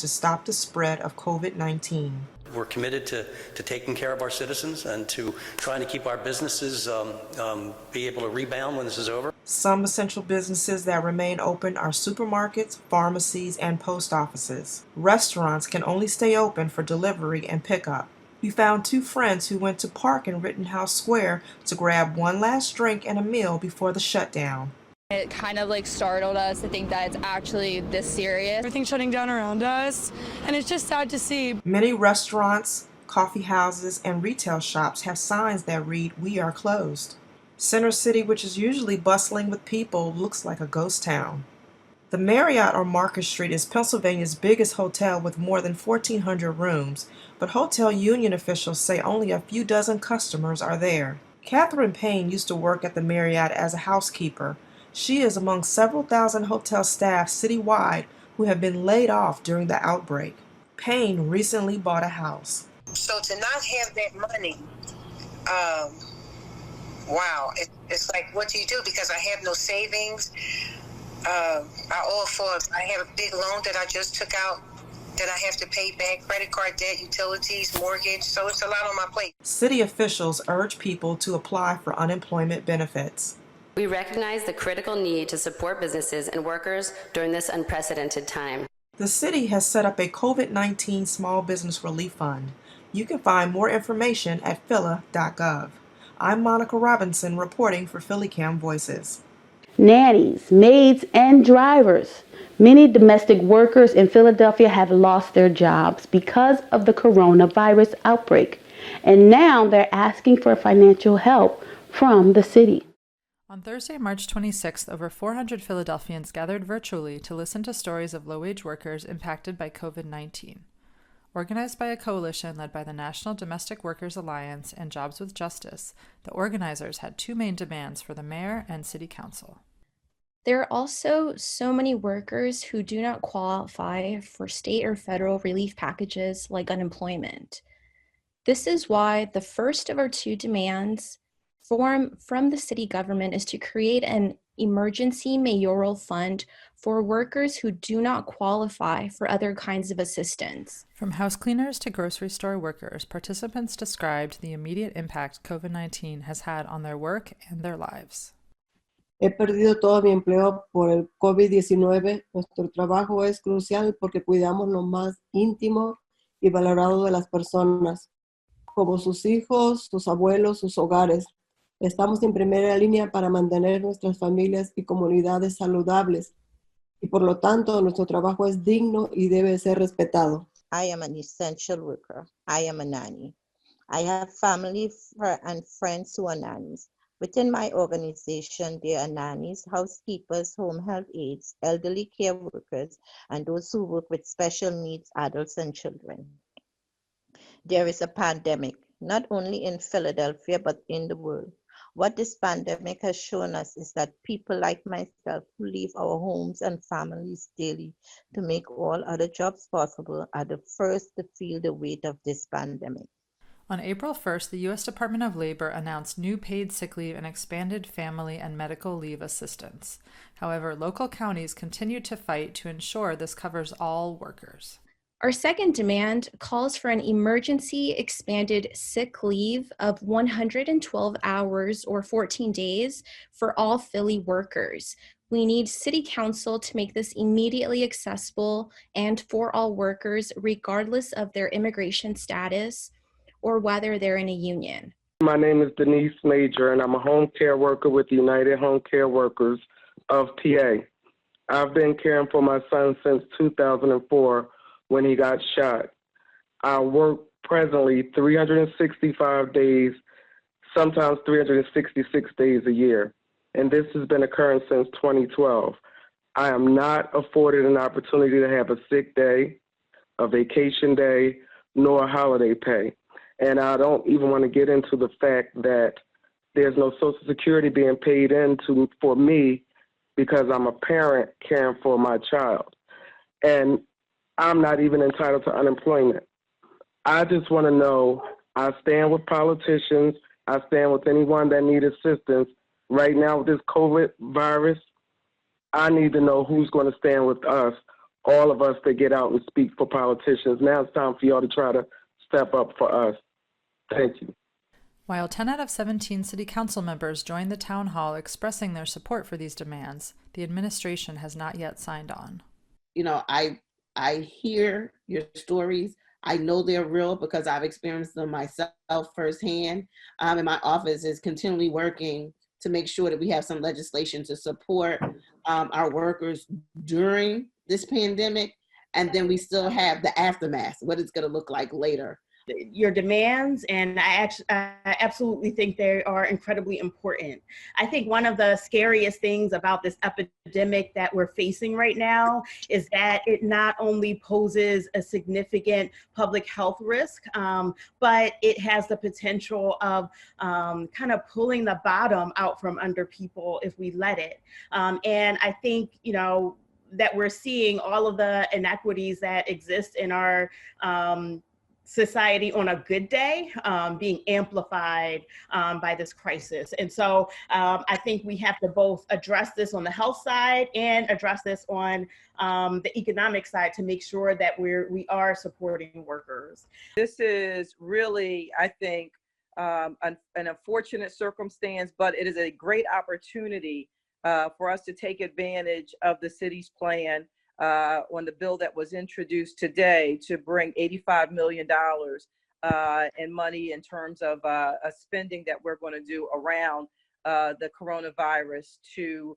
to stop the spread of COVID-19. We're committed to taking care of our citizens and to trying to keep our businesses be able to rebound when this is over. Some essential businesses that remain open are supermarkets, pharmacies, and post offices. Restaurants can only stay open for delivery and pickup. We found two friends who went to park in Rittenhouse Square to grab one last drink and a meal before the shutdown. It kind of startled us to think that it's actually this serious. Everything's shutting down around us, and it's just sad to see. Many restaurants, coffee houses, and retail shops have signs that read, "We are closed." Center City, which is usually bustling with people, looks like a ghost town. The Marriott on Market Street is Pennsylvania's biggest hotel with more than 1,400 rooms, but hotel union officials say only a few dozen customers are there. Catherine Payne used to work at the Marriott as a housekeeper. She is among several thousand hotel staff citywide who have been laid off during the outbreak. Payne recently bought a house. So to not have that money, wow, it's like, what do you do? Because I have no savings. I have a big loan that I just took out that I have to pay back, credit card debt, utilities, mortgage, so it's a lot on my plate. City officials urge people to apply for unemployment benefits. We recognize the critical need to support businesses and workers during this unprecedented time. The city has set up a COVID-19 Small Business Relief Fund. You can find more information at phila.gov. I'm Monica Robinson reporting for PhillyCAM Voices. Nannies, maids, and drivers. Many domestic workers in Philadelphia have lost their jobs because of the coronavirus outbreak, and now they're asking for financial help from the city. On Thursday, March 26th, over 400 Philadelphians gathered virtually to listen to stories of low-wage workers impacted by COVID-19. Organized by a coalition led by the National Domestic Workers Alliance and Jobs with Justice, the organizers had two main demands for the mayor and city council. There are also so many workers who do not qualify for state or federal relief packages like unemployment. This is why the first of our two demands from the city government is to create an emergency mayoral fund for workers who do not qualify for other kinds of assistance. From house cleaners to grocery store workers, participants described the immediate impact COVID-19 has had on their work and their lives. He perdido todo mi empleo por el COVID-19. Nuestro trabajo es crucial porque cuidamos lo más íntimo y valorado de las personas, como sus hijos, sus abuelos, sus hogares. Estamos en primera línea para mantener nuestras familias y comunidades saludables, y por lo tanto nuestro trabajo es digno y debe ser respetado. I am an essential worker. I am a nanny. I have family and friends who are nannies. Within my organization, there are nannies, housekeepers, home health aides, elderly care workers, and those who work with special needs adults and children. There is a pandemic, not only in Philadelphia, but in the world. What this pandemic has shown us is that people like myself who leave our homes and families daily to make all other jobs possible are the first to feel the weight of this pandemic. On April 1st, the U.S. Department of Labor announced new paid sick leave and expanded family and medical leave assistance. However, local counties continue to fight to ensure this covers all workers. Our second demand calls for an emergency expanded sick leave of 112 hours or 14 days for all Philly workers. We need City Council to make this immediately accessible and for all workers, regardless of their immigration status or whether they're in a union. My name is Denise Major, and I'm a home care worker with the United Home Care Workers of PA. I've been caring for my son since 2004 when he got shot. I work presently 365 days, sometimes 366 days a year, and this has been occurring since 2012. I am not afforded an opportunity to have a sick day, a vacation day, nor holiday pay. And I don't even want to get into the fact that there's no Social Security being paid into for me because I'm a parent caring for my child. And I'm not even entitled to unemployment. I just want to know, I stand with politicians, I stand with anyone that needs assistance. Right now with this COVID virus, I need to know who's going to stand with us all of us that get out and speak for politicians. Now it's time for y'all to try to step up for us. Thank you. While 10 out of 17 city council members joined the town hall expressing their support for these demands, the administration has not yet signed on. You know, I hear your stories. I know they're real because I've experienced them myself firsthand. And my office is continually working to make sure that we have some legislation to support our workers during this pandemic. And then we still have the aftermath, what it's going to look like later. Your demands, and I absolutely think they are incredibly important. I think one of the scariest things about this epidemic that we're facing right now is that it not only poses a significant public health risk, but it has the potential of kind of pulling the bottom out from under people if we let it. And I think, you know, that we're seeing all of the inequities that exist in our society on a good day being amplified by this crisis. And so I think we have to both address this on the health side and address this on the economic side to make sure that we are supporting workers. This is really, I think, an unfortunate circumstance, but it is a great opportunity for us to take advantage of the city's plan on the bill that was introduced today to bring $85 million in money in terms of a spending that we're going to do around the coronavirus to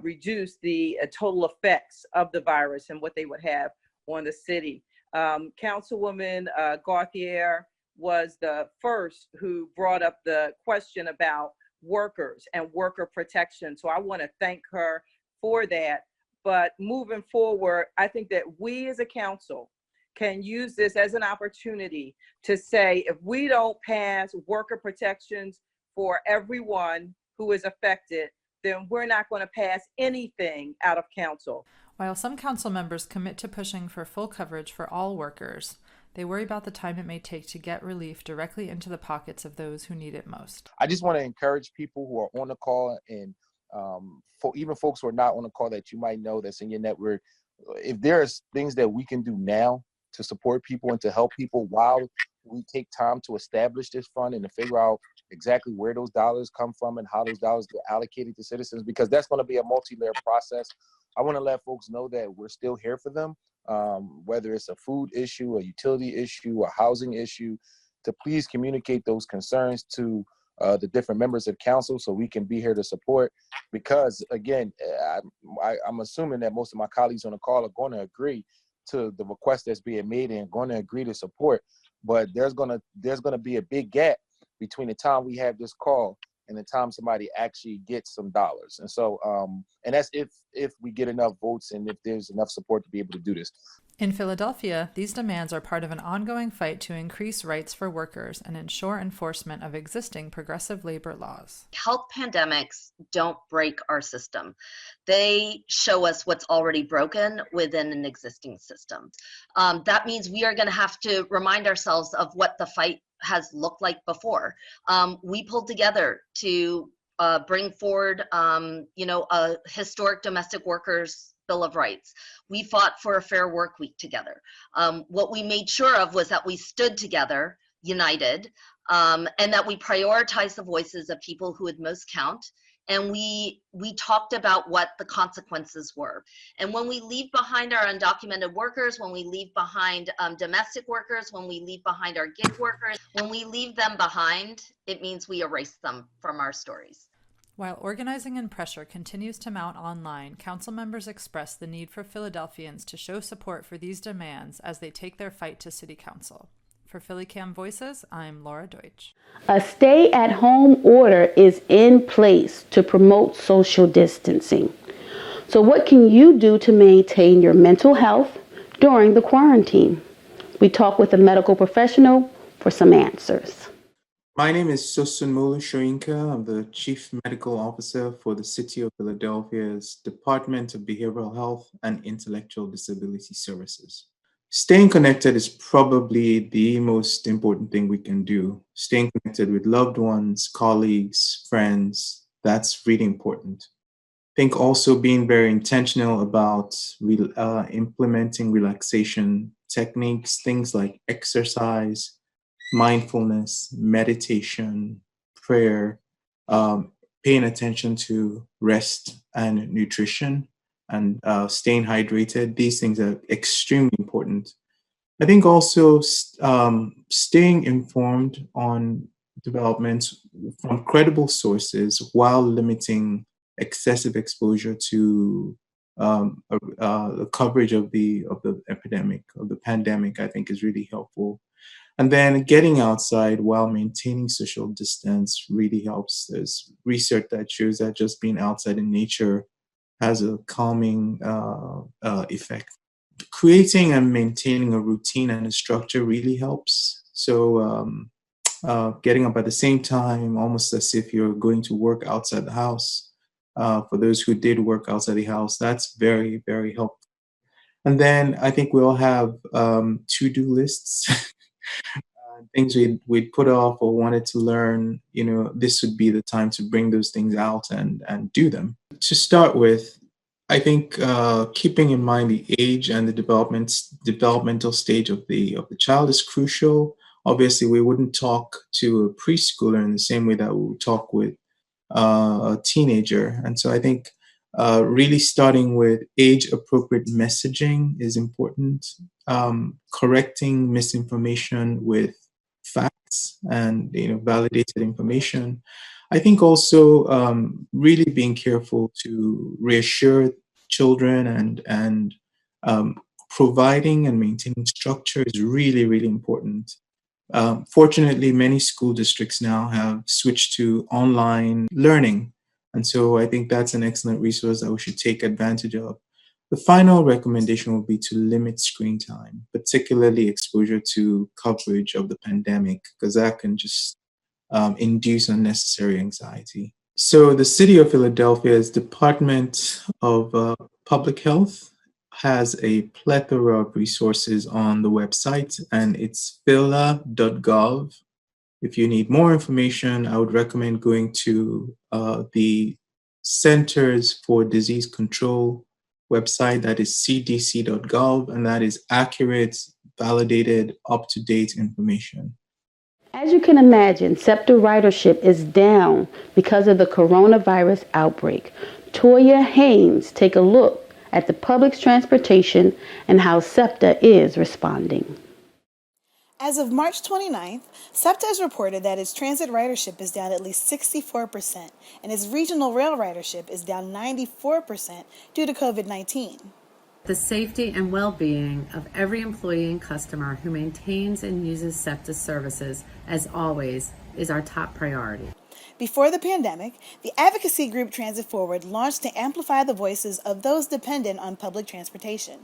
reduce the total effects of the virus and what they would have on the city. Councilwoman Gauthier was the first who brought up the question about workers and worker protection. So I want to thank her for that. But moving forward, I think that we as a council can use this as an opportunity to say, if we don't pass worker protections for everyone who is affected, then we're not going to pass anything out of council. While some council members commit to pushing for full coverage for all workers, they worry about the time it may take to get relief directly into the pockets of those who need it most. I just want to encourage people who are on the call and for even folks who are not on the call that you might know that's in your network, if there's things that we can do now to support people and to help people while we take time to establish this fund and to figure out exactly where those dollars come from and how those dollars get allocated to citizens, because that's going to be a multi-layer process. I want to let folks know that we're still here for them, whether it's a food issue, a utility issue, a housing issue, to please communicate those concerns to the different members of council so we can be here to support. Because again, I'm assuming that most of my colleagues on the call are going to agree to the request that's being made and going to agree to support. But there's gonna be a big gap between the time we have this call and the time somebody actually gets some dollars. And so, and that's if we get enough votes and if there's enough support to be able to do this. In Philadelphia, these demands are part of an ongoing fight to increase rights for workers and ensure enforcement of existing progressive labor laws. Health pandemics don't break our system. They show us what's already broken within an existing system. That means we are going to have to remind ourselves of what the fight has looked like before. We pulled together to bring forward, a historic domestic workers Bill of Rights. We fought for a fair work week together. What we made sure of was that we stood together, united, and that we prioritized the voices of people who would most count. And we talked about what the consequences were. And when we leave behind our undocumented workers, when we leave behind domestic workers, when we leave behind our gig workers, when we leave them behind, it means we erase them from our stories. While organizing and pressure continues to mount online, council members express the need for Philadelphians to show support for these demands as they take their fight to City Council. For PhillyCAM Voices, I'm Laura Deutsch. A stay-at-home order is in place to promote social distancing. So what can you do to maintain your mental health during the quarantine? We talk with a medical professional for some answers. My name is Sosunmulu Shoyinka. I'm the Chief Medical Officer for the City of Philadelphia's Department of Behavioral Health and Intellectual Disability Services. Staying connected is probably the most important thing we can do. Staying connected with loved ones, colleagues, friends, that's really important. think also being very intentional about implementing relaxation techniques, things like exercise, mindfulness, meditation, prayer, paying attention to rest and nutrition, and staying hydrated. These things are extremely important. I think also staying informed on developments from credible sources while limiting excessive exposure to the coverage of the epidemic, of the pandemic, I think is really helpful. And then getting outside while maintaining social distance really helps. There's research that shows that just being outside in nature has a calming effect. Creating and maintaining a routine and a structure really helps. So, getting up at the same time, almost as if you're going to work outside the house. For those who did work outside the house, that's very, very helpful. And then I think we all have to-do lists, things we'd put off or wanted to learn. This would be the time to bring those things out and do them. To start with, I think keeping in mind the age and the developmental stage of the child is crucial. Obviously, we wouldn't talk to a preschooler in the same way that we would talk with a teenager, and so I think really starting with age-appropriate messaging is important. Correcting misinformation with facts and validated information. I think also really being careful to reassure children and providing and maintaining structure is really, really important. Fortunately, many school districts now have switched to online learning. And so I think that's an excellent resource that we should take advantage of. The final recommendation would be to limit screen time, particularly exposure to coverage of the pandemic, because that can just induce unnecessary anxiety. So the City of Philadelphia's Department of Public Health has a plethora of resources on the website, and it's phila.gov. If you need more information, I would recommend going to the Centers for Disease Control website, that is cdc.gov, and that is accurate, validated, up-to-date information. As you can imagine, SEPTA ridership is down because of the coronavirus outbreak. Toya Haynes take a look at the public transportation and how SEPTA is responding. As of March 29th, SEPTA has reported that its transit ridership is down at least 64%, and its regional rail ridership is down 94% due to COVID-19. The safety and well-being of every employee and customer who maintains and uses SEPTA services, as always, is our top priority. Before the pandemic, the advocacy group Transit Forward launched to amplify the voices of those dependent on public transportation.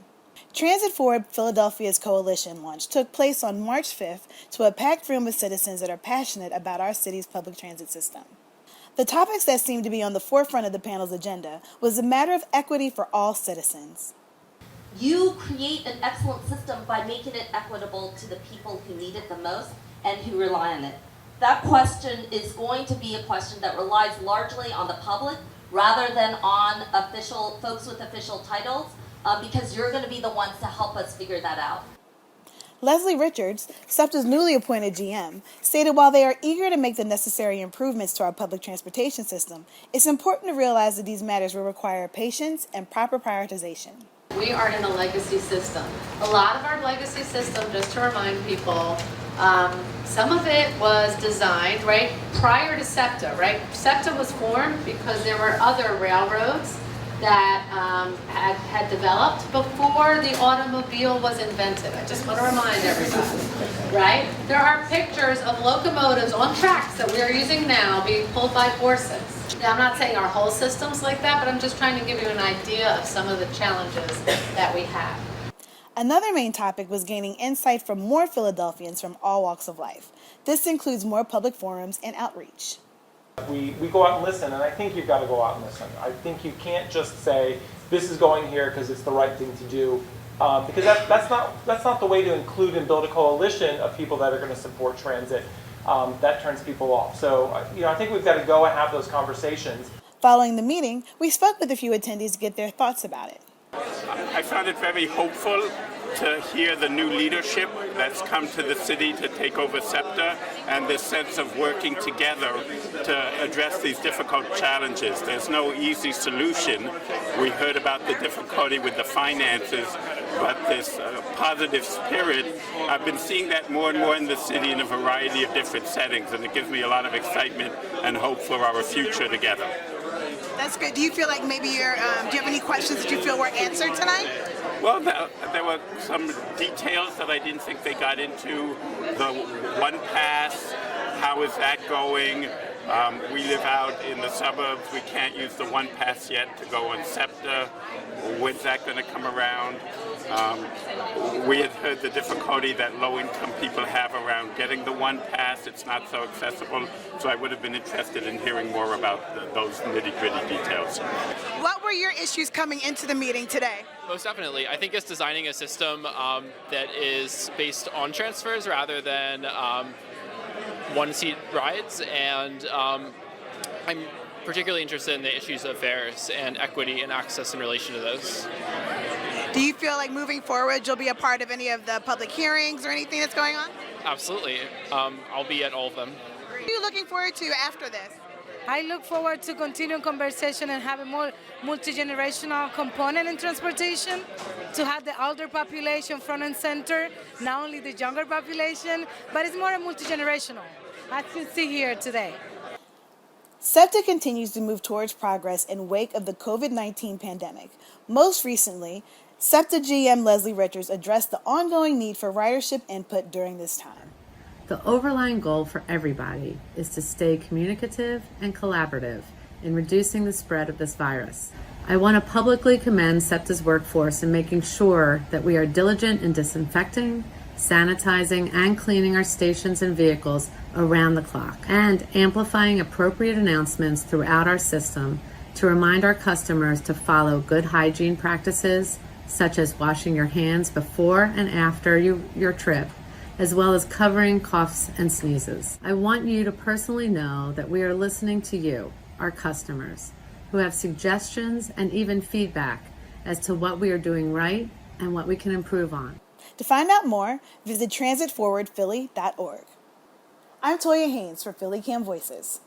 Transit Forward Philadelphia's coalition launch took place on March 5th to a packed room of citizens that are passionate about our city's public transit system. The topics that seemed to be on the forefront of the panel's agenda was the matter of equity for all citizens. You create an excellent system by making it equitable to the people who need it the most and who rely on it. That question is going to be a question that relies largely on the public rather than on folks with official titles, because you're going to be the ones to help us figure that out. Leslie Richards, SEPTA's newly appointed GM, stated while they are eager to make the necessary improvements to our public transportation system, it's important to realize that these matters will require patience and proper prioritization. We are in a legacy system. A lot of our legacy system, just to remind people, some of it was designed, right, prior to SEPTA, right? SEPTA was formed because there were other railroads that had developed before the automobile was invented. I just want to remind everybody, right? There are pictures of locomotives on tracks that we are using now being pulled by horses. Now, I'm not saying our whole system's like that, but I'm just trying to give you an idea of some of the challenges that we have. Another main topic was gaining insight from more Philadelphians from all walks of life. This includes more public forums and outreach. We go out and listen, and I think you've got to go out and listen. I think you can't just say, this is going here because it's the right thing to do, because that's not the way to include and build a coalition of people that are going to support transit. That turns people off. So, I think we've got to go and have those conversations. Following the meeting, we spoke with a few attendees to get their thoughts about it. I found it very hopeful to hear the new leadership that's come to the city to take over SEPTA and this sense of working together to address these difficult challenges. There's no easy solution. We heard about the difficulty with the finances, but this positive spirit, I've been seeing that more and more in the city in a variety of different settings, and it gives me a lot of excitement and hope for our future together. That's good. Do you feel like maybe do you have any questions that you feel were answered tonight? Well, there were some details that I didn't think they got into. The one pass, how is that going? We live out in the suburbs. We can't use the one pass yet to go on SEPTA. When's that going to come around? We had heard the difficulty that low-income people have around getting the one pass. It's not so accessible, so I would have been interested in hearing more about those nitty-gritty details. What were your issues coming into the meeting today? Most definitely. I think it's designing a system that is based on transfers rather than one-seat rides, and I'm particularly interested in the issues of fares and equity and access in relation to those. Do you feel like moving forward you'll be a part of any of the public hearings or anything that's going on? Absolutely. I'll be at all of them. What are you looking forward to after this? I look forward to continuing conversation and having more multi-generational component in transportation, to have the older population front and center, not only the younger population, but it's more multi-generational, as you see here today. SEPTA continues to move towards progress in wake of the COVID-19 pandemic. Most recently, SEPTA GM Leslie Richards addressed the ongoing need for ridership input during this time. The overlying goal for everybody is to stay communicative and collaborative in reducing the spread of this virus. I want to publicly commend SEPTA's workforce in making sure that we are diligent in disinfecting, sanitizing, and cleaning our stations and vehicles around the clock, and amplifying appropriate announcements throughout our system to remind our customers to follow good hygiene practices, such as washing your hands before and after your trip, as well as covering coughs and sneezes. I want you to personally know that we are listening to you, our customers, who have suggestions and even feedback as to what we are doing right and what we can improve on. To find out more, visit transitforwardphilly.org. I'm Toya Haynes for PhillyCAM Voices.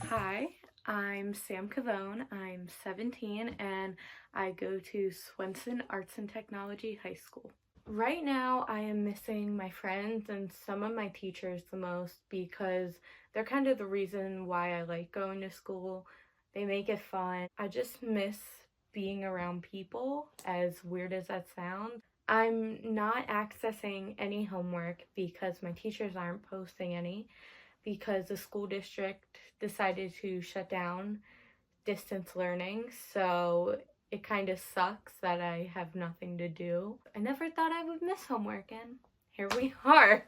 Hi, I'm Sam Cavone. I'm 17 and I go to Swenson Arts and Technology High School. Right now, I am missing my friends and some of my teachers the most because they're kind of the reason why I like going to school. They make it fun. I just miss being around people, as weird as that sounds. I'm not accessing any homework because my teachers aren't posting any, because the school district decided to shut down distance learning, so it kind of sucks that I have nothing to do. I never thought I would miss homework, and here we are.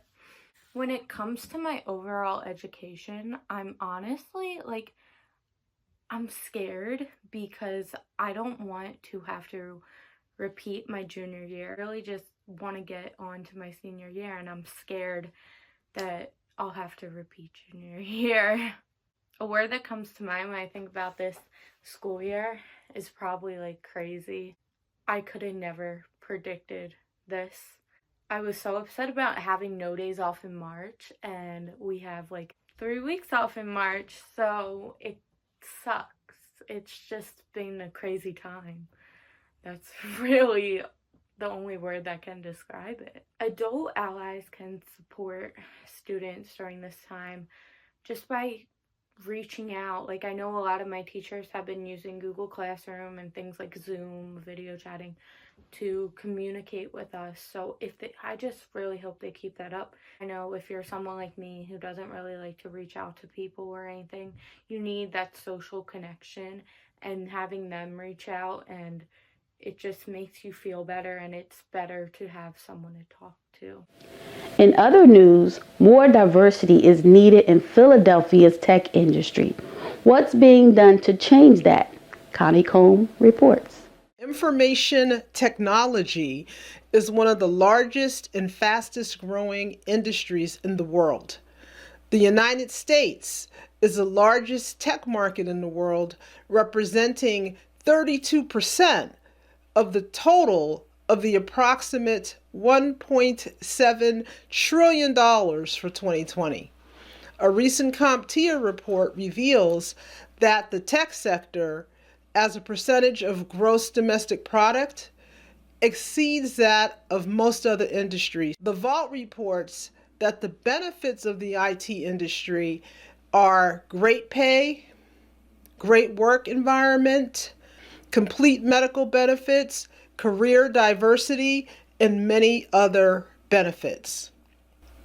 When it comes to my overall education, I'm honestly I'm scared because I don't want to have to repeat my junior year. I really just want to get on to my senior year, and I'm scared that I'll have to repeat junior year. A word that comes to mind when I think about this school year is probably crazy. I could have never predicted this. I was so upset about having no days off in March, and we have 3 weeks off in March, so it sucks. It's just been a crazy time. That's really the only word that can describe it. Adult allies can support students during this time just by reaching out. I know a lot of my teachers have been using Google Classroom and things like Zoom, video chatting, to communicate with us. So I just really hope they keep that up. I know if you're someone like me who doesn't really like to reach out to people or anything, you need that social connection, and having them reach out, and it just makes you feel better, and it's better to have someone to talk to. In other news, more diversity is needed in Philadelphia's tech industry. What's being done to change that? Connie Combe reports. Information technology is one of the largest and fastest growing industries in the world. The United States is the largest tech market in the world, representing 32% of the total of the approximate $1.7 trillion for 2020. A recent CompTIA report reveals that the tech sector, as a percentage of gross domestic product, exceeds that of most other industries. The Vault reports that the benefits of the IT industry are great pay, great work environment, complete medical benefits, career diversity, and many other benefits.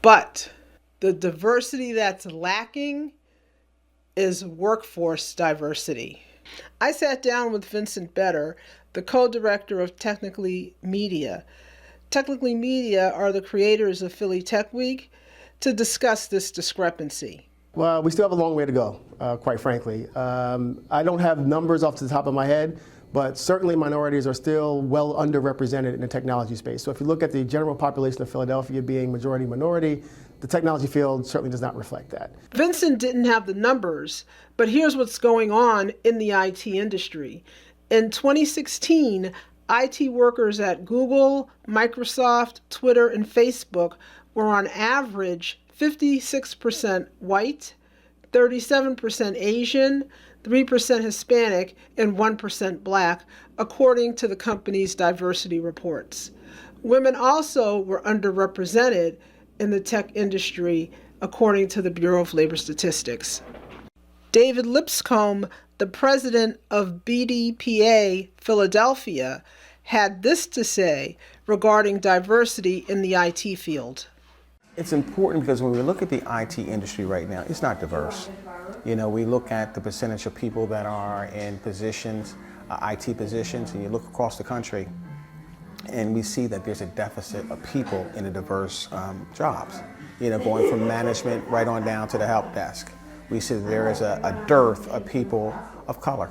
But the diversity that's lacking is workforce diversity. I sat down with Vincent Better, the co-director of Technically Media. Technically Media are the creators of Philly Tech Week, to discuss this discrepancy. Well, we still have a long way to go, quite frankly. I don't have numbers off the top of my head, but certainly minorities are still well underrepresented in the technology space. So if you look at the general population of Philadelphia being majority minority, the technology field certainly does not reflect that. Vincent didn't have the numbers, but here's what's going on in the IT industry. In 2016, IT workers at Google, Microsoft, Twitter, and Facebook were on average 56% white, 37% Asian, 3% Hispanic, and 1% Black, according to the company's diversity reports. Women also were underrepresented in the tech industry, according to the Bureau of Labor Statistics. David Lipscomb, the president of BDPA Philadelphia, had this to say regarding diversity in the IT field. It's important because when we look at the IT industry right now, it's not diverse. You know, we look at the percentage of people that are in positions, IT positions, and you look across the country, and we see that there's a deficit of people in the diverse jobs. You know, going from management right on down to the help desk. We see that there is a dearth of people of color.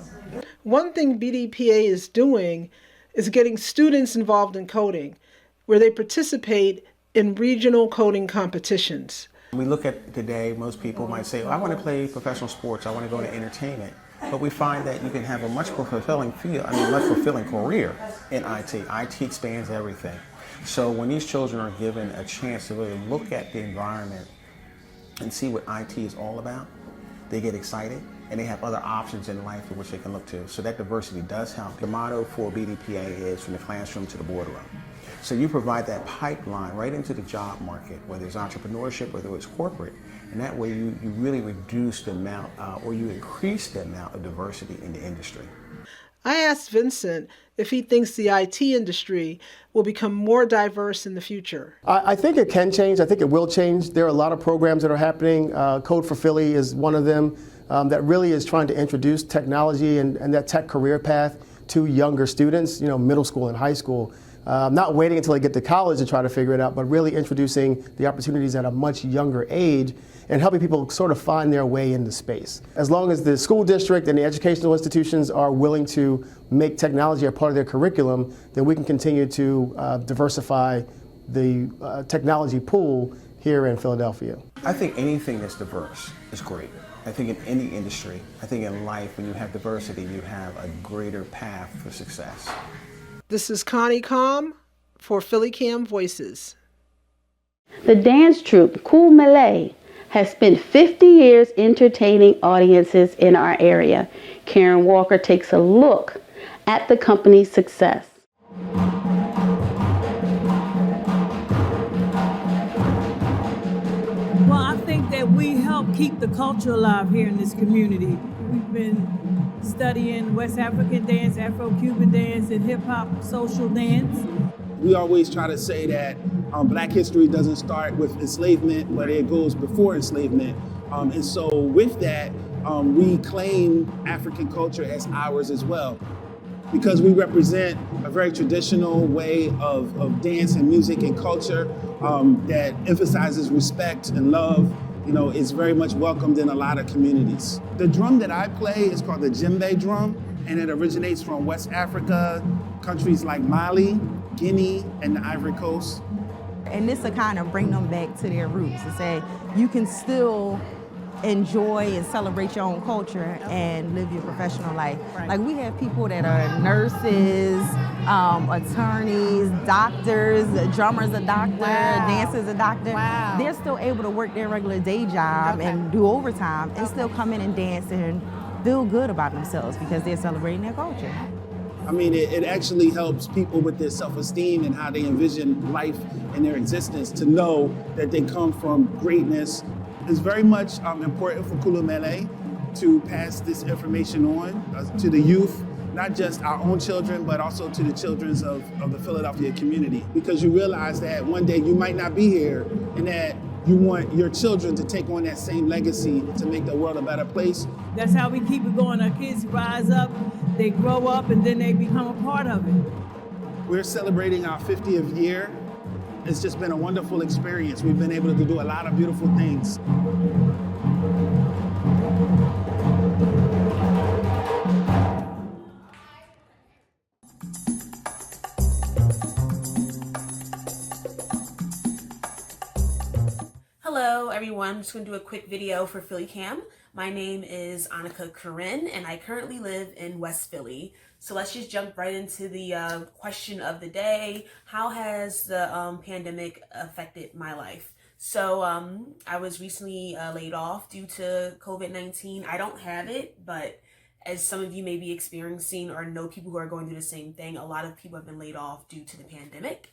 One thing BDPA is doing is getting students involved in coding, where they participate in regional coding competitions. We look at today, most people might say, oh, I want to play professional sports, I want to go into entertainment. But we find that you can have a much more fulfilling much fulfilling career in IT. IT expands everything. So when these children are given a chance to really look at the environment and see what IT is all about, they get excited and they have other options in life for which they can look to. So that diversity does help. The motto for BDPA is from the classroom to the boardroom. So you provide that pipeline right into the job market, whether it's entrepreneurship, whether it's corporate, and that way you really reduce the amount or you increase the amount of diversity in the industry. I asked Vincent if he thinks the IT industry will become more diverse in the future. I think it can change. I think it will change. There are a lot of programs that are happening. Code for Philly is one of them that really is trying to introduce technology and that tech career path to younger students, middle school and high school. Not waiting until they get to college to try to figure it out, but really introducing the opportunities at a much younger age and helping people sort of find their way into space. As long as the school district and the educational institutions are willing to make technology a part of their curriculum, then we can continue to diversify the technology pool here in Philadelphia. I think anything that's diverse is great. I think in any industry, I think in life, when you have diversity, you have a greater path for success. This is Connie Calm for PhillyCAM Voices. The dance troupe Cool Malay has spent 50 years entertaining audiences in our area. Karen Walker takes a look at the company's success. Well, I think that we help keep the culture alive here in this community. We've been studying West African dance, Afro-Cuban dance, and hip-hop social dance. We always try to say that Black history doesn't start with enslavement, but it goes before enslavement. And so with that, we claim African culture as ours as well, because we represent a very traditional way of dance and music and culture that emphasizes respect and love. It's very much welcomed in a lot of communities. The drum that I play is called the djembe drum, and it originates from West Africa, countries like Mali, Guinea, and the Ivory Coast. And this will kind of bring them back to their roots and say, you can still enjoy and celebrate your own culture and live your professional life. Like we have people that are nurses, attorneys, doctors, drummers a doctor, dancers a doctor. They're still able to work their regular day job and do overtime and still come in and dance and feel good about themselves because they're celebrating their culture. I mean, it actually helps people with their self-esteem and how they envision life and their existence to know that they come from greatness. It's very much important for Kulumele to pass this information on to the youth, not just our own children, but also to the children of the Philadelphia community. Because you realize that one day you might not be here and that you want your children to take on that same legacy to make the world a better place. That's how we keep it going. Our kids rise up, they grow up, and then they become a part of it. We're celebrating our 50th year. It's just been a wonderful experience. We've been able to do a lot of beautiful things. Hello everyone, I'm just going to do a quick video for PhillyCAM. My name is Annika Corinne and I currently live in West Philly. So let's just jump right into the question of the day. How has the pandemic affected my life? So I was recently laid off due to COVID-19. I don't have it, but as some of you may be experiencing or know people who are going through the same thing, a lot of people have been laid off due to the pandemic.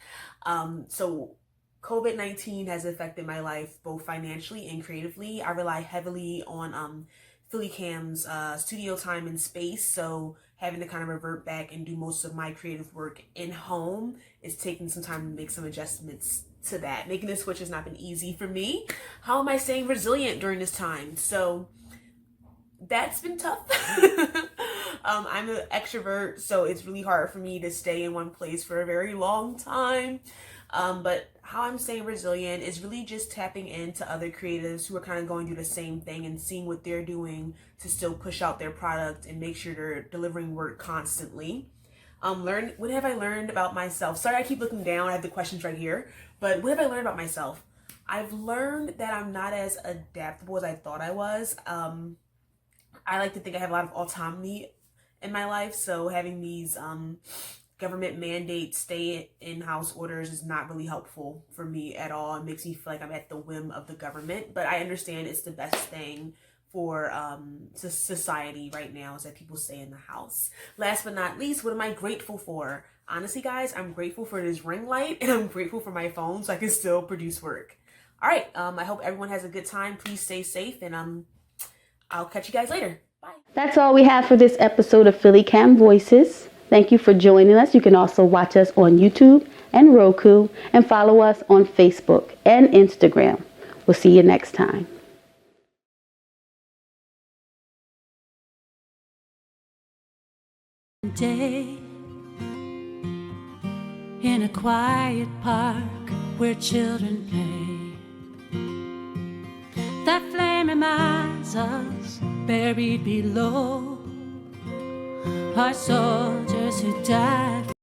So COVID-19 has affected my life both financially and creatively. I rely heavily on PhillyCAM's studio time and space, so having to kind of revert back and do most of my creative work in home is taking some time to make some adjustments to that. Making the switch has not been easy for me. How am I staying resilient during this time? So that's been tough. I'm an extrovert, so it's really hard for me to stay in one place for a very long time. But how I'm staying resilient is really just tapping into other creatives who are kind of going through the same thing and seeing what they're doing to still push out their product and make sure they're delivering work constantly. What have I learned about myself? Sorry, I keep looking down. I have the questions right here. But what have I learned about myself? I've learned that I'm not as adaptable as I thought I was. I like to think I have a lot of autonomy in my life. So having these government mandates, stay-in-house orders is not really helpful for me at all. It makes me feel like I'm at the whim of the government, but I understand it's the best thing for society right now is that people stay in the house. Last but not least, what am I grateful for? Honestly, guys, I'm grateful for this ring light and I'm grateful for my phone so I can still produce work. All right, I hope everyone has a good time. Please stay safe and I'll catch you guys later. Bye. That's all we have for this episode of PhillyCAM Voices. Thank you for joining us. You can also watch us on YouTube and Roku and follow us on Facebook and Instagram. We'll see you next time. Day in a quiet park where children play, that flame reminds us buried below are soldiers who died.